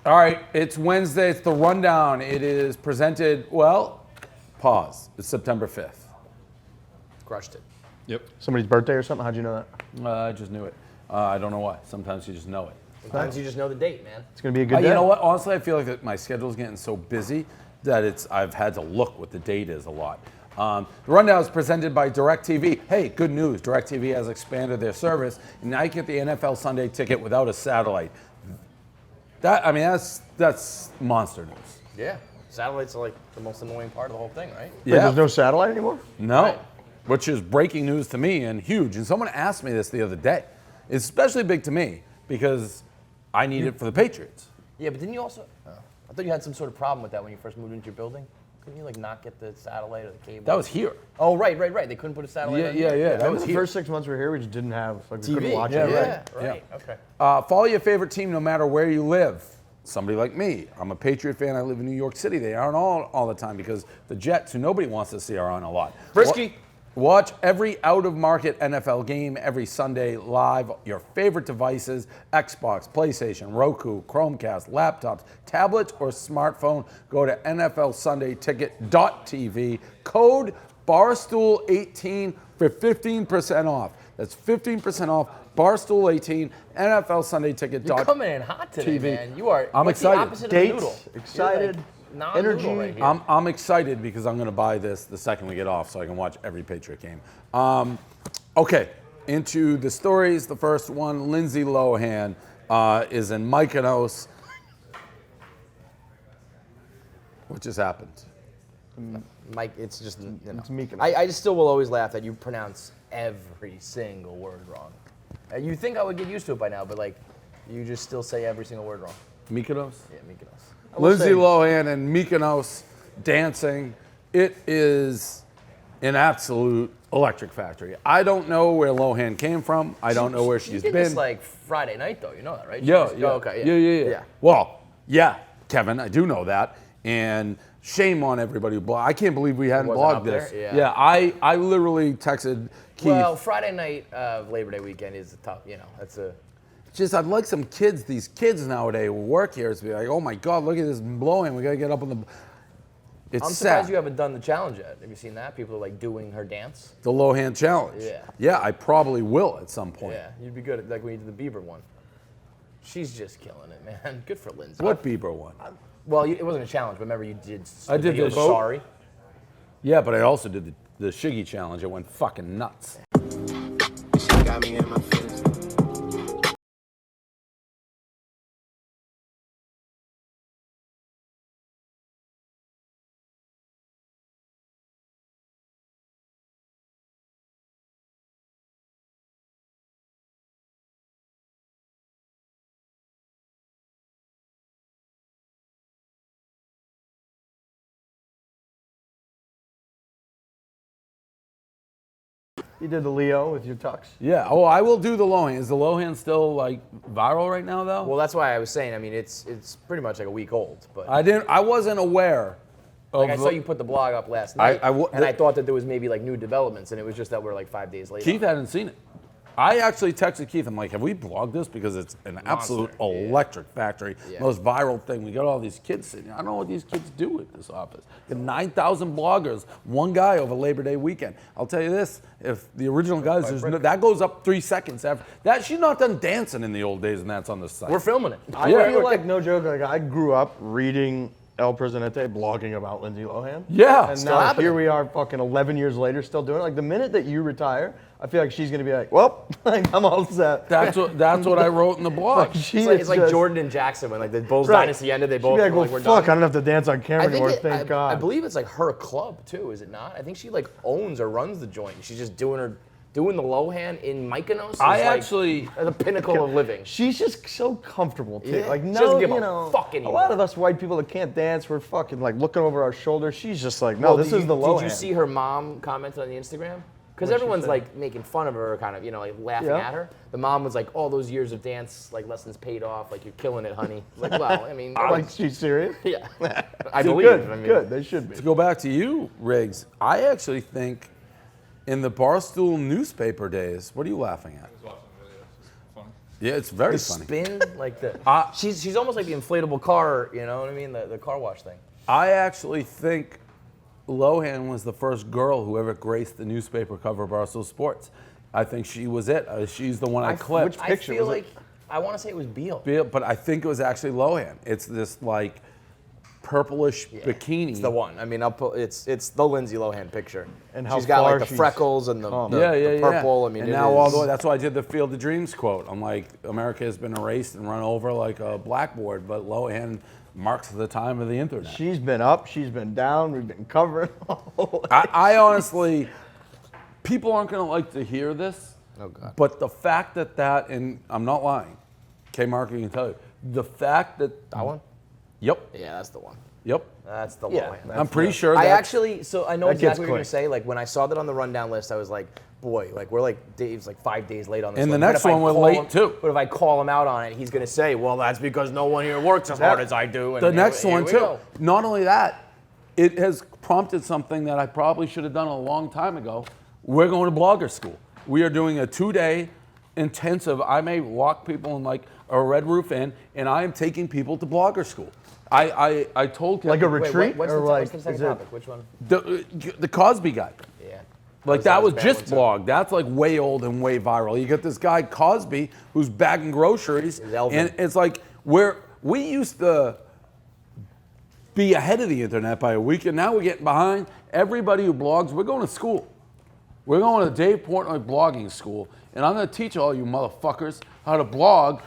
All right, it's Wednesday. It's the Rundown. It is presented, pause. It's September 5th. Crushed it. Yep. Somebody's birthday or something? How'd you know that? I just knew it. I don't know why. Sometimes you just know it. Sometimes you just know the date, man. It's going to be a good day. You know what? Honestly, I feel like that my schedule's getting so busy that I've had to look what the date is a lot. The Rundown is presented by DirectTV. Hey, good news. DirectTV has expanded their service, and now you get the NFL Sunday Ticket without a satellite. That's monster news. Yeah. Satellites are like the most annoying part of the whole thing, right? Wait, there's no satellite anymore? No. Right. Which is breaking news to me and huge. And someone asked me this the other day. It's especially big to me because I need it for the Patriots. Yeah, but didn't you also... I thought you had some sort of problem with that when you first moved into your building. Couldn't you not get the satellite or the cable? That was here. Oh, right. They couldn't put a satellite on Yeah. That was was the first 6 months we were here, we just didn't have, we TV. couldn't watch Yeah, it. right. Okay. Follow your favorite team no matter where you live. Somebody like me. I'm a Patriot fan. I live in New York City. They aren't all the time because the Jets, who nobody wants to see, are on a lot. Frisky. Watch every out-of-market NFL game every Sunday live. Your favorite devices, Xbox, PlayStation, Roku, Chromecast, laptops, tablets, or smartphone. Go to NFLSundayTicket.tv. Code Barstool18 for 15% off. That's 15% off. Barstool 18, NFL Sunday Ticket. You're coming in hot today, man. You are. I'm excited. The opposite Dates, of a noodle. excited, Non-noodle right here. I'm excited because I'm going to buy this the second we get off so I can watch every Patriot game. Okay, into the stories. The first one, Lindsay Lohan is in Mykonos. What just happened? Mike, it's just, It's Mykonos. I just still will always laugh that you pronounce every single word wrong. You think I would get used to it by now, but you just still say every single word wrong. Mykonos? Yeah, Mykonos. Lindsay Lohan and Mykonos dancing. It is an absolute electric factory. I don't know where Lohan came from. I don't know where she's did been. This Friday night though, you know that, right? Yeah. Okay. Yeah. Well, yeah, Kevin, I do know that. And shame on everybody who blogged. I can't believe we hadn't wasn't blogged up this. there? Yeah, I literally texted Keith. Well, Friday night of Labor Day weekend is tough. That's a. Just, I'd like some kids, these kids nowadays who work here, to be like, oh my God, look at this blowing. We got to get up on the. It's I'm sad. surprised you haven't done the challenge yet. Have you seen that? People are doing her dance. The Lohan challenge. Yeah. Yeah, I probably will at some point. Yeah, you'd be good at when you did the Bieber one. She's just killing it, man. Good for Lindsay. What Bieber one? Well, it wasn't a challenge, but remember you did. I did the the sorry. Yeah, but I also did the Shiggy challenge. It went fucking nuts. She got me in my feelings. You did the Leo with your tux. Yeah. Oh, I will do the Lohan. Is the Lohan still viral right now though? Well, that's why I was saying. I mean, it's pretty much a week old, but I wasn't aware. I saw you put the blog up last night, and I thought that there was maybe new developments, and it was just that we're 5 days later. Keith hadn't seen it. I actually texted Keith. I'm like, have we blogged this? Because it's an absolute electric factory. Yeah. Most viral thing. We got all these kids sitting here. I don't know what these kids do at this office. The 9,000 bloggers, one guy over Labor Day weekend. I'll tell you this, if the original guys, that goes up 3 seconds after. She's not done dancing in the old days, and that's on the site. We're filming it. I feel like, no joke, I grew up reading El Presidente blogging about Lindsay Lohan. Yeah. And now here we are fucking 11 years later still doing it. The minute that you retire, I feel like she's going to be like, well, I'm all set. That's what I wrote in the blog. It's like Jordan and Jackson when the Bulls dynasty ended. They both be like, were well, done. fuck, I don't have to dance on camera anymore, thank God. I believe it's her club too, is it not? I think she owns or runs the joint. She's just doing the Lohan in Mykonos. The pinnacle of living. She's just so comfortable too. Yeah. She doesn't give a fuck a anymore. lot of us white people that can't dance, we're fucking looking over our shoulders. She's just like, no, this is the Lohan. Did you see her mom comment on the Instagram? Because everyone's making fun of her, kind of, laughing at her. The mom was like, all those years of dance lessons paid off. You're killing it, honey. Well, I mean, she's serious? Yeah, I believe. Good. They should be. To go back to you, Riggs, I actually think in the Barstool newspaper days, what are you laughing at? I was watching the videos. It's funny. Yeah, it's very The funny. spin, like the she's almost like the inflatable car. You know what I mean? The car wash thing. I actually think Lohan was the first girl who ever graced the newspaper cover of Barstool Sports. I think she was it. She's the one I clipped. which picture I feel was it? like I want to say it was Beal. But I think it was actually Lohan. It's this like purplish bikini. It's the one. I mean, it's the Lindsay Lohan picture. And how she's got far like the she's freckles and the yeah. purple. I mean, and it now is- all the way. That's why I did the Field of Dreams quote. I'm like, America has been erased and run over like a blackboard, but Lohan marks the time of the internet. She's been up, she's been down, we've been covering all. I honestly, people aren't going to like to hear this. Oh, God. But the fact that, and I'm not lying, K-Mark can tell you, the fact that. That one? Yep. Yeah, that's the one. Yep. That's the Yeah, Lohan. I'm pretty sure I that's. actually, so I know That gets exactly what you're gonna quick. say. Like when I saw that on the rundown list, I was like, boy, like we're like Dave's like 5 days late on this. And the one. But next if I one we're call late, him- too. But if I call him out on it, he's gonna say, well, that's because no one here works as hard as I do. And The here- next here one, we too. go. Not only that, it has prompted something that I probably should have done a long time ago. We're going to blogger school. We are doing a 2-day intensive. I may lock people in like a Red Roof Inn, and I am taking people to blogger school. I told Like a Wait, retreat? what's, or the, like, what's the second is it- topic? Which one? the Cosby guy. Yeah. Like that was a bad just one, too. blog. That's like way old and way viral. You get this guy Cosby who's bagging groceries, Elvin. and it's like we used to be ahead of the internet by a week, and now we're getting behind. Everybody who blogs, we're going to school. We're going to Dave Portnoy blogging school, and I'm going to teach all you motherfuckers how to blog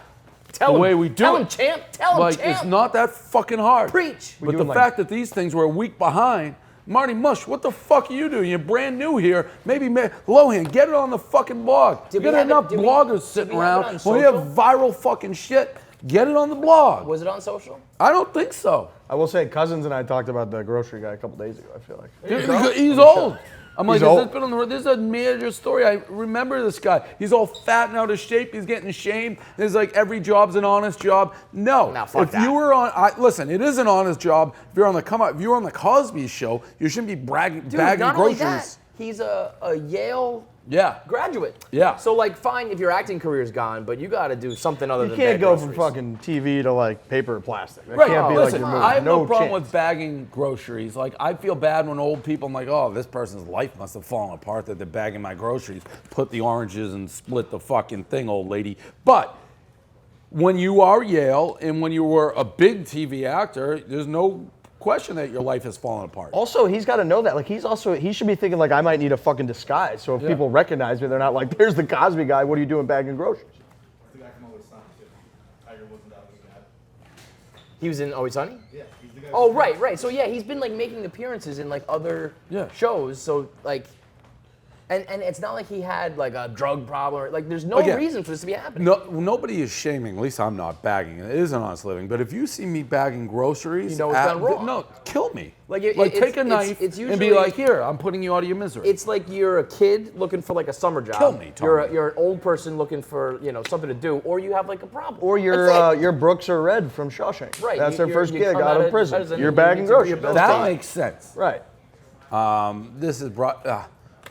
Tell the him, way we do tell it. him, champ. Tell him, Like champ. it's not that fucking hard. Preach. But the doing like- fact that these things were a week behind, Marty Mush, what the fuck are you doing? You're brand new here. Maybe Lohan, get it on the fucking blog. Did You we got have it- enough did we- bloggers did sitting we have it around. on When you have social? viral fucking shit, get it on the blog. Was it on social? I don't think so. I will say, Cousins and I talked about the grocery guy a couple days ago, I feel like. He's old. I'm like, He's has old. this been on the this is a major story. I remember this guy. He's all fat and out of shape. He's getting shamed. It's like every job's an honest job. No. No, fuck if that. you were on, listen, it is an honest job. If you're on the come up, if you were on the Cosby Show, you shouldn't be bagging Not only groceries. that, he's a Yale Yeah. graduate. Yeah. So like, fine if your acting career's gone, but you got to do something other You than can't bag go from groceries. fucking TV to like paper or plastic. That Right. can't be Listen, like your move. I have no problem chance. with bagging groceries. Like, I feel bad when old people, I'm like, oh, this person's life must have fallen apart that they're bagging my groceries. Put the oranges and split the fucking thing, old lady. But when you are Yale and when you were a big TV actor, there's no question that your life has fallen apart. Also, he's got to know that. Like, he should be thinking like, I might need a fucking disguise. So if people recognize me, they're not like, there's the Cosby guy. What are you doing bagging groceries? The guy from Always Sunny too. Tiger wasn't that was bad. He was in Always Sunny? Yeah, he's the guy. Oh, right. So yeah, he's been like making appearances in like other shows. So like, and it's not like he had like a drug problem or like there's no Again, reason for this to be happening. No, nobody is shaming. At least I'm not bagging. It is an honest living. But if you see me bagging groceries, You know it's done wrong. No, kill me. Like, take a knife it's and usually- be like, here, I'm putting you out of your misery. It's like you're a kid looking for like a summer job. Kill me, Tommy. You're an old person looking for something to do, or you have like a problem. Or That's it. you're Brooks or Red from Shawshank. Right, That's their you're- first you gig come out out of of prison. prison, You're you bagging need to be groceries. a bill. That's that fine. makes sense. Right. This is brought.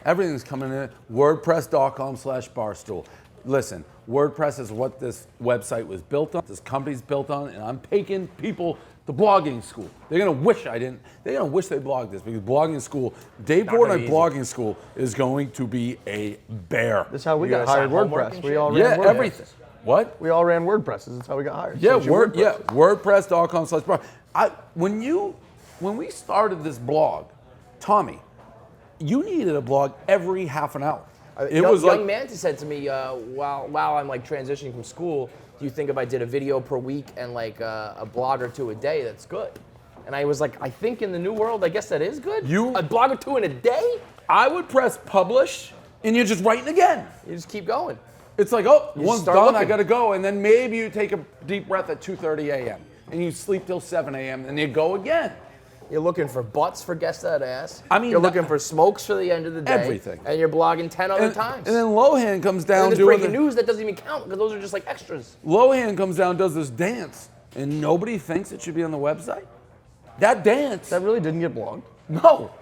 Everything's coming in. WordPress.com/Barstool. Listen, WordPress is what this website was built on. This company's built on, and I'm taking people to blogging school. They're gonna wish I didn't. They're gonna wish they blogged this because blogging school, Dave Not gonna Portnoy be easy. blogging school is going to be a bear. That's how we You got gotta hired sign homework WordPress. and We shit? all Yeah, ran WordPress. everything. What? We all ran WordPresses. That's how we got hired. Yeah, Search your WordPresses. WordPress.com/blog. When we started this blog, Tommy, you needed a blog every half an hour. It was like young Mantis said to me while I'm like transitioning from school, do you think if I did a video per week and like a blog or two a day, that's good? And I was like, I think in the new world, I guess that is good. A blog or two in a day? I would press publish, and you're just writing again. You just keep going. It's like, oh, You one's start done, I looking. gotta go, and then maybe you take a deep breath at 2:30 a.m. and you sleep till 7 a.m. and you go again. You're looking for butts for guess that ass. I mean, you're looking for smokes for the end of the day. Everything. And you're blogging 10 other And, times. and then Lohan comes down and there's doing breaking news that doesn't even count because those are just like extras. Lohan comes down, does this dance, and nobody thinks it should be on the website. That dance, That really didn't get blogged. no.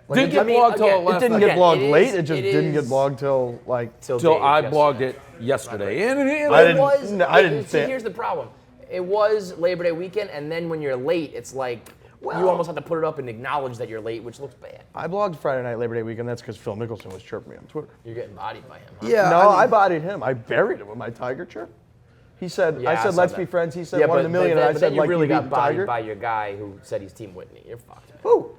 Like, Didn't get blogged till it last didn't night. get blogged late. It it just didn't get is- blogged till like. Till Till Dave I yesterday. blogged it yesterday. And I It didn't- was. no, I didn't See, say it. here's the problem. It was Labor Day weekend, and then when you're late, it's like you Well- almost have to put it up and acknowledge that you're late, which looks bad. I blogged Friday night Labor Day weekend. That's because Phil Mickelson was chirping me on Twitter. You're getting bodied by him. Huh? Yeah, No, I I mean, bodied him. I buried him with my tiger chirp. He said, Yeah, I I said, saw let's that. be friends. He said, Yeah, one in a million. And I but said, then you like, really you got beat bodied Tiger. by your guy who said he's Team Whitney. You're fucked. Man. Who?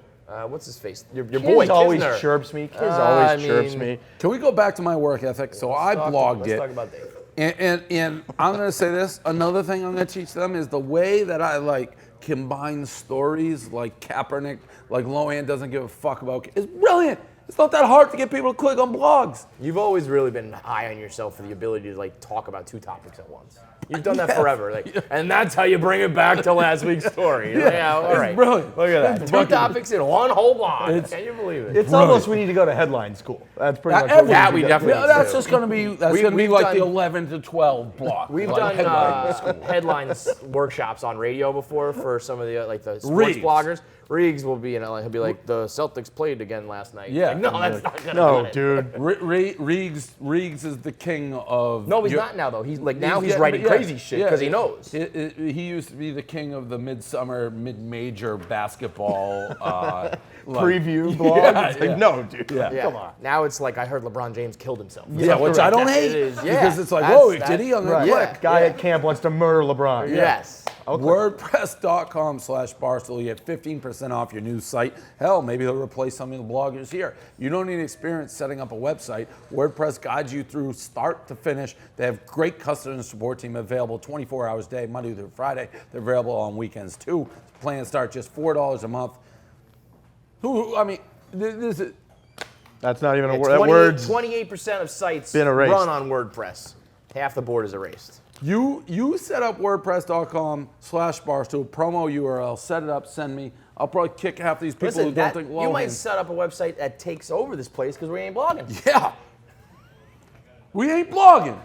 What's his face? Your Kiz boy always Kisner. chirps me. Kiz I always chirps mean- me. can we go back to my work ethic? So I blogged Let's it. talk about Dave. And I'm gonna say this. Another thing I'm gonna teach them is the way that I like combine stories, like Kaepernick, like Lohan doesn't give a fuck about. It's brilliant. It's not that hard to get people to click on blogs. You've always really been high on yourself for the ability to like talk about two topics at once. You've done that forever, like, and that's how you bring it back to last week's story. Yeah, all it's right. brilliant. Look at that. Two topics in one whole blog. Can you believe it? It's almost we need to go to headline school. That's pretty much Every- That we definitely Yeah, need that's to. just gonna be We've like the done- 11 to 12 block. We've like done headlines workshops on radio before for some of the like the sports Riggs. bloggers. Riggs will be in LA. He'll be like, the Celtics played again last night. Yeah. Like, no, that's not gonna No, cut it. dude. Riggs is the king of. No, he's not now though. He's like now he's yeah, writing yeah, crazy shit because he knows. He used to be the king of the midsummer, mid-major basketball Preview blog. Yeah, It's like, yeah. no, dude. Yeah. Come on. Now it's like I heard LeBron James killed himself. Yeah, which I don't It hate is, yeah. because it's like, That's- whoa, that's- did he? I'm gonna Right. click. Guy at camp wants to murder LeBron. Yes. WordPress.com/Barstool. You get 15% off your new site. Hell, maybe they'll replace some of the bloggers here. You don't need experience setting up a website. WordPress guides you through start to finish. They have great customer support team available 24 hours a day, Monday through Friday. They're available on weekends too. Plans start just $4 a month. I mean, this is. That's not even a Yeah, word. That word's 28% of sites been erased. run on WordPress. Half the board is erased. You set up WordPress.com/Barstool, promo URL, set it up, send me. I'll probably kick half these people who don't think you Lohan. might set up a website that takes over this place because we ain't blogging. Yeah. We ain't blogging.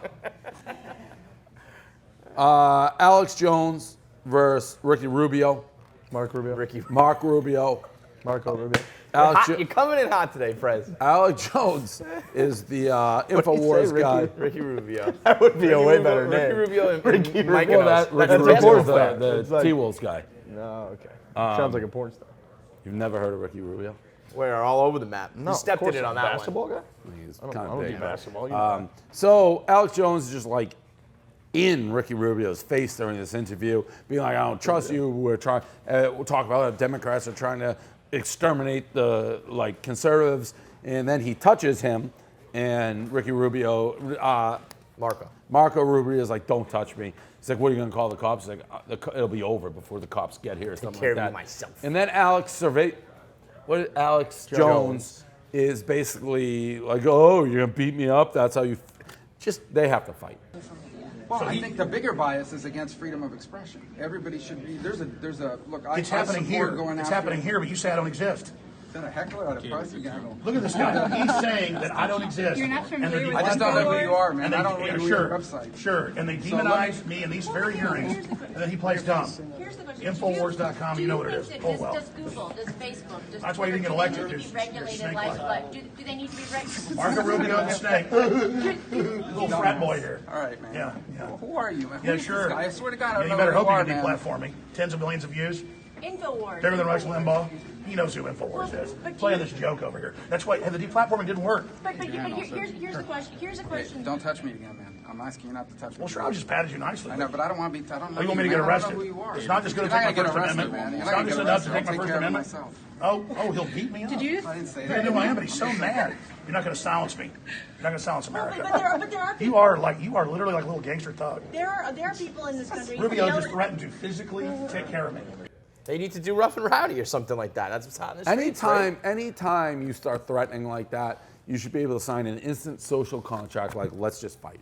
Alex Jones versus Ricky Rubio. Mark Rubio. Mark Rubio. Marco Rubio. Alex, You're coming in hot today, Prez. Alex Jones is the InfoWars guy. Ricky Rubio. That would be a way better Ricky name. Rubio and Ricky Mike Rubio. Well, Mykonos. Ricky That's a Rubio porn is star. the It's like- T-Wolves guy. No, okay. Sounds like a porn star. You've never heard of Ricky Rubio? We're all over the map. No, you stepped of in course it on not. that Basketball one. guy? He's I kind don't of do big. basketball. You know. So Alex Jones is just like in Ricky Rubio's face during this interview, being like, "I don't trust you." We're trying. We'll talk about how Democrats are trying to exterminate the conservatives, and then he touches him, and Ricky Rubio, Marco Rubio is like, "Don't touch me." He's like, "What are you gonna call the cops?" He's like, "It'll be over before the cops get here." Something care like of that. you myself. And then Alex Jones is basically like, "Oh, you're gonna beat me up? That's how you." They have to fight. Well, I think the bigger bias is against freedom of expression. Everybody should be. There's a look. It's happening here. It's happening here, but you say I don't exist. Is that a heckler at a press? Look at this guy. He's saying that I don't exist. You're not familiar with I just don't know who you are, man. I don't read your website. Sure. And they demonize me in these very hearings, and then he plays dumb. Here's the question. Infowars.com, you know what it is. Oh, well. Does Google, does Facebook, does That's why you didn't get Twitter, elected. do they need to be There's regulated snake like like what? Do they need to be regulated? Marco Rubio and the snake. Little frat boy here. All right, man. Yeah. Well, who are you, man? Yeah, Who's this sure. guy? I swear to God, I Yeah, don't you know better who hope you you are, can man. deplatform me. Tens of millions of views. Infowars. Bigger than Rush Limbaugh. He knows who Infowars is. Playing this joke over here. That's why the deplatforming didn't work. But here's the question. Here's the Hey, question. don't touch me again, man. I'm asking you not to touch me. Well, sure, I just patted you nicely. I know, but I don't want to be. I don't know. Oh, you want me to man. get I arrested? don't know who you are. It's not just going to You're take my not First gonna get arrested, Amendment. man. It's You're not not just gonna enough get to take my arrested. I'll First take care of Amendment. myself. Oh, he'll beat me up. Did you just? I didn't say I that. know I am, but he's so mad. You're not going to silence me. You're not going to silence America. But there are people. You are literally like a little gangster thug. There are people in this country. Rubio just threatened to physically take care of me. They need to do rough and rowdy or something like that. That's what's hot in the streets, right? Anytime you start threatening like that, you should be able to sign an instant social contract like, let's just fight.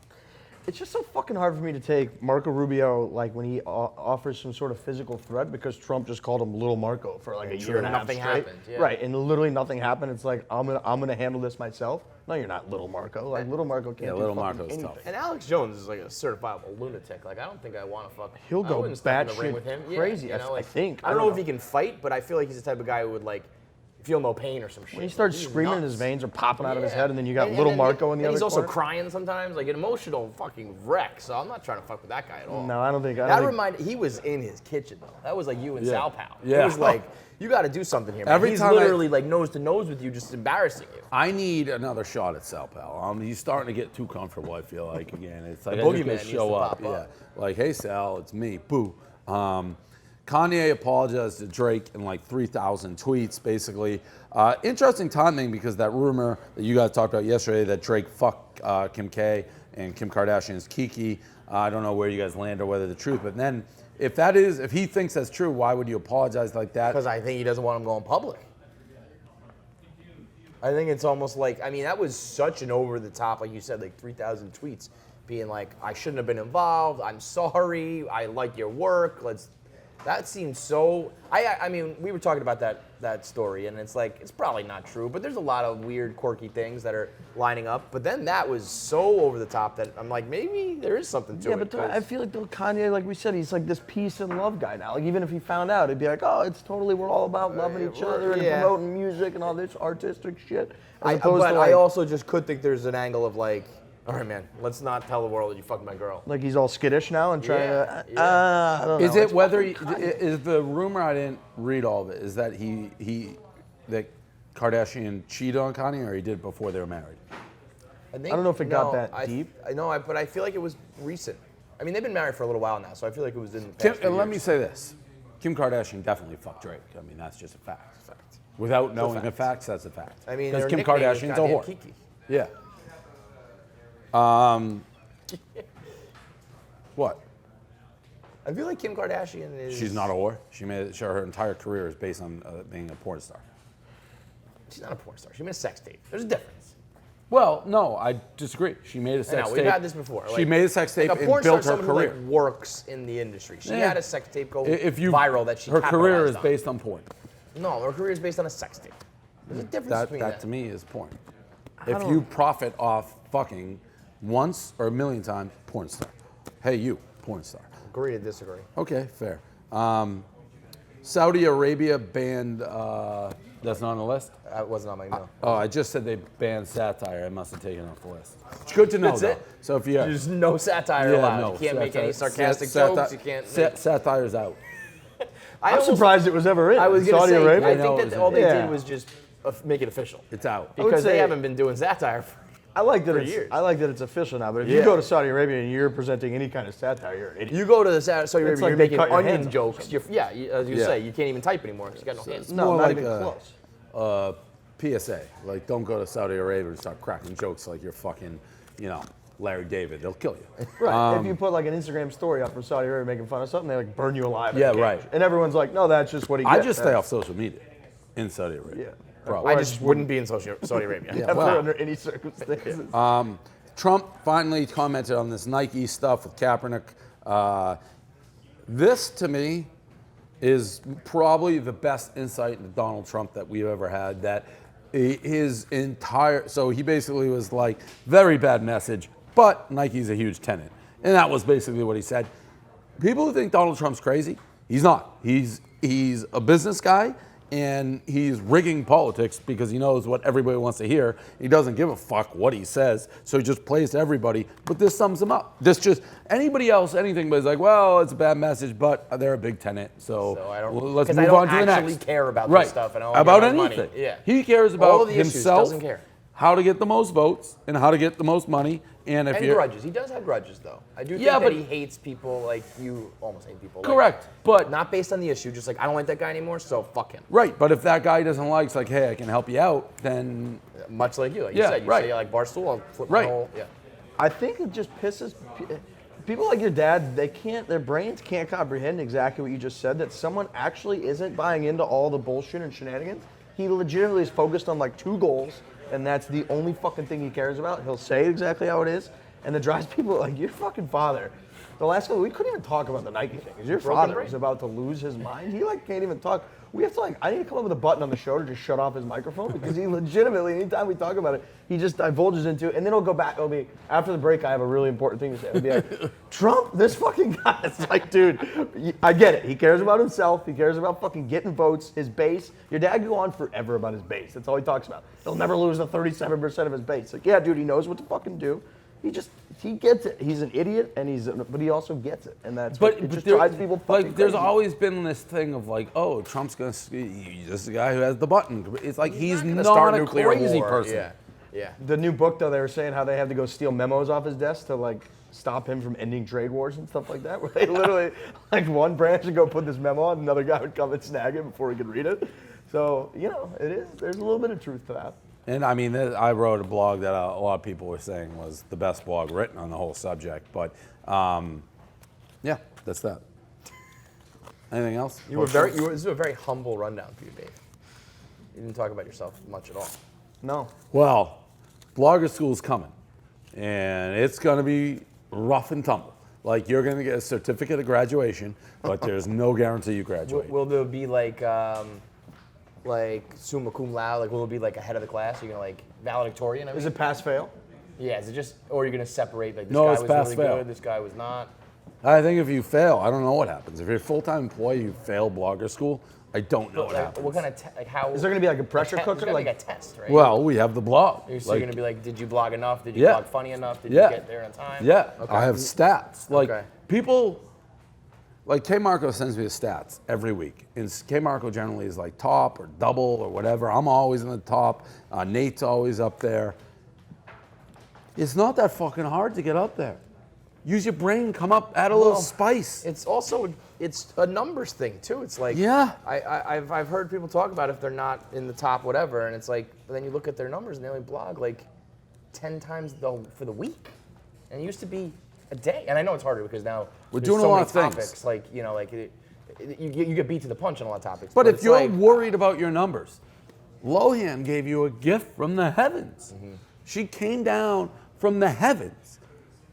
It's just so fucking hard for me to take Marco Rubio like when he offers some sort of physical threat because Trump just called him Little Marco for like a year and a half nothing straight. happened, yeah. Right, and literally nothing happened. It's like I'm gonna handle this myself. No, you're not Little Marco. Like Little Marco can't. Yeah, do Little fucking Marco's anything. tough. And Alex Jones is like a certifiable lunatic. Like I don't think I want to fuck. He'll I go wouldn't step in the batshit ring with him. Yeah, crazy, you know, I like, think. I don't know if he can fight, but I feel like he's the type of guy who would like feel no pain or some shit. When he starts He's screaming and his nuts. veins are popping out of his Yeah. head, and then you got And little then- Marco in the and other he's also corner. crying sometimes, like an emotional fucking wreck. So I'm not trying to fuck with that guy at all. No, I don't think. He was in his kitchen though. That was like you and Sal Pal. Yeah. It was like, you got to do something here, man. Every He's time literally like nose to nose with you, just embarrassing you. I need another shot at Sal Pal. He's starting to get too comfortable, I feel like, again. It's like The I just boogeyman gotta needs show to up. pop up. Yeah. Like, hey, Sal, it's me. Boo. Kanye apologized to Drake in like 3,000 tweets, basically. Interesting timing because that rumor that you guys talked about yesterday that Drake fucked Kim K and Kim Kardashian's Kiki. I don't know where you guys land or whether the truth, but then if he thinks that's true, why would you apologize like that? Because I think he doesn't want him going public. I think it's almost like, I mean, that was such an over the top, like you said, like 3,000 tweets being like, I shouldn't have been involved. I'm sorry. I like your work. That seems so. I mean, we were talking about that story, and it's like it's probably not true, but there's a lot of weird, quirky things that are lining up. But then that was so over the top that I'm like, maybe there is something to it. Yeah, but I feel like Kanye, like we said, he's like this peace and love guy now. Like even if he found out, it'd be like, oh, it's totally we're all about loving each other and promoting music and all this artistic shit. But I also just could think there's an angle of like, all right, man, let's not tell the world that you fucked my girl. Like he's all skittish now and trying to. I don't know. Is it whether is the rumor? I didn't read all of it. Is that that Kardashian cheated on Kanye, or he did it before they were married? I don't know if it got that deep. I know, but I feel like it was recent. I mean, they've been married for a little while now, so I feel like it was in the past few Let me years. say this: Kim Kardashian definitely fucked Drake. I mean, that's just a fact. Without knowing the facts, that's a fact. I mean, because their Kim nickname is Kardashian's a goddamn whore. Kiki. Yeah. What? I feel like Kim Kardashian is. She's not a whore. She made sure her entire career is based on being a porn star. She's not a porn star. She made a sex tape. There's a difference. Well, no, I disagree. She made a sex tape. We've had this before. She made a sex tape like a and porn built star, her someone career. who, like, works in the industry. She had a sex tape go viral that she her career is capitalized on. based on porn. No, her career is based on a sex tape. There's a difference between That to me is porn. If you profit off fucking once or a million times, porn star. Hey, you, porn star. Agree to disagree. Okay, fair. Saudi Arabia banned. That's not on the list. That wasn't on my email. Oh, I just said they banned satire. I must have taken it off the list. It's good to know. That's though. it? So if There's no satire allowed. You can't make any sarcastic jokes. You can't. Satire's out. I'm surprised it was ever in. I was Saudi say, Arabia. I think that all they Yeah. did was just make it official. It's out. Because they say- haven't been doing satire for I like that for it's years. I like that it's official now. But if you go to Saudi Arabia and you're presenting any kind of satire, you're an idiot. You go to the Saudi Arabia, It's like you're they making cut your hands onion off. jokes. As you say, you can't even type anymore because you got no hands. No, more not like even a- close. PSA. Like, don't go to Saudi Arabia and start cracking jokes like you're fucking, Larry David. They'll kill you. Right. If you put like an Instagram story up from Saudi Arabia making fun of something, they like burn you alive. in Yeah, a cage. right. And everyone's like, no, that's just what he gets. I just stay off social media in Saudi Arabia. Yeah. Probably. I just wouldn't be in Saudi Arabia. Yeah, Never well, under any circumstances. Trump finally commented on this Nike stuff with Kaepernick. This, to me, is probably the best insight into Donald Trump that we've ever had. That his entire, so he basically was like, very bad message, but Nike's a huge tenant. And that was basically what he said. People who think Donald Trump's crazy, he's not. He's a business guy, and he's rigging politics because he knows what everybody wants to hear. He doesn't give a fuck what he says, so he just plays to everybody. But this sums him up. This just, anybody else, anything, but it's like, well, it's a bad message, but they're a big tenant, so I don't, let's 'cause move I don't on to the actually next. care about Right. this stuff. And I don't about care about anything. Money. Yeah. He cares All about of the issues, himself, doesn't care. how to get the most votes, and how to get the most money. And if And you're grudges. He does have grudges, though. I do think Yeah, that but- he hates people like you almost hate people. Correct, Like, but- not based on the issue. Just like, I don't like that guy anymore, so fuck him. right, but if that guy doesn't like, it's like, hey, I can help you out, then Much like you. Like Yeah, you said, you right. say you like Barstool, I'll flip Right. my whole, yeah. I think it just pisses people like your dad. Their brains can't comprehend exactly what you just said. That someone actually isn't buying into all the bullshit and shenanigans. He legitimately is focused on like two goals, and that's the only fucking thing he cares about. He'll say exactly how it is, And that drives people like your fucking father. The last couple, we couldn't even talk about the Nike thing because your father was about to lose his mind. He like can't even talk. We have to like, I need to come up with a button on the show to just shut off his microphone because he legitimately, anytime we talk about it, he just divulges into it, and then he'll go back. It'll be after the break. I have a really important thing to say. It'll be like, Trump, this fucking guy. It's like, dude, I get it. He cares about himself. He cares about fucking getting votes. His base. Your dad can go on forever about his base. That's all he talks about. He'll never lose the 37% of his base. Like, yeah, dude, he knows what to fucking do. He gets it. He's an idiot, but he also gets it, and that's what it just drives people fucking like. There's crazy. always been this thing of like, oh, Trump's gonna, he's just the guy who has the button. It's like he's gonna not start a nuclear crazy war. person. Yeah. The new book, though, they were saying how they had to go steal memos off his desk to like stop him from ending trade wars and stuff like that. Where they literally, like, one branch would go put this memo on, another guy would come and snag it before he could read it. So it is. There's a little bit of truth to that. And I mean, I wrote a blog that a lot of people were saying was the best blog written on the whole subject. But yeah, that's that. Anything else? This is a very humble rundown for you, Dave. You didn't talk about yourself much at all. No. Well, blogger school's coming, and it's going to be rough and tumble. Like, you're going to get a certificate of graduation, but there's no guarantee you graduate. Will there be like summa cum laude? Like, will it be like ahead of the class? You're gonna like valedictorian? I mean? Is it pass fail? Yeah. Is it just, or you're gonna separate like this No, guy it's was pass really fail. good, this guy was not? I think if you fail, I don't know what happens. If you're a full-time employee, you fail blogger school, I don't know what happens. What kind of like how? Is there gonna be like a pressure cooker? There's Like a test, right? Well, we have the blog. So you're gonna be like, did you blog enough? Did you Yeah. blog funny enough? Did Yeah. you get there in time? Yeah, Okay. I have stats. Like, Okay. people, like K Marco sends me the stats every week. And K Marco generally is like top or double or whatever. I'm always in the top. Nate's always up there. It's not that fucking hard to get up there. Use your brain, come up, add a little spice. It's also it's a numbers thing too. It's like Yeah. I've heard people talk about if they're not in the top whatever, and it's like, but then you look at their numbers and they only blog like 10 times for the week, and it used to be a day. And I know it's harder because now We're there's doing so a lot many of things. topics. Like you get beat to the punch on a lot of topics. But if it's you're like, worried about your numbers, Lohan gave you a gift from the heavens. Mm-hmm. She came down from the heavens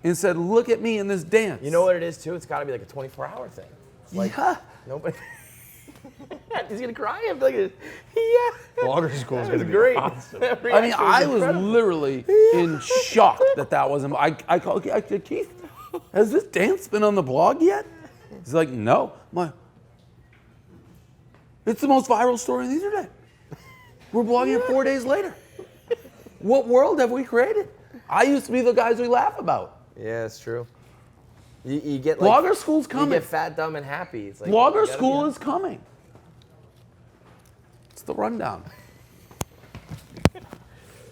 and said, look at me in this dance. you know what it is too? It's got to be like a 24-hour thing. Like, Yeah. nobody. He's gonna cry. I'm like, yeah. Blogger school is That was gonna be great. awesome. That I mean, reaction I was incredible. literally in shock that wasn't. I called Keith, has this dance been on the blog yet? He's like, no. I'm like, it's the most viral story on the internet. We're blogging it 4 days later. What world have we created? I used to be the guys we laugh about. Yeah, it's true. You get like, Blogger school's You coming. get fat, dumb, and happy. It's like Blogger you gotta school be- is coming. It's the rundown.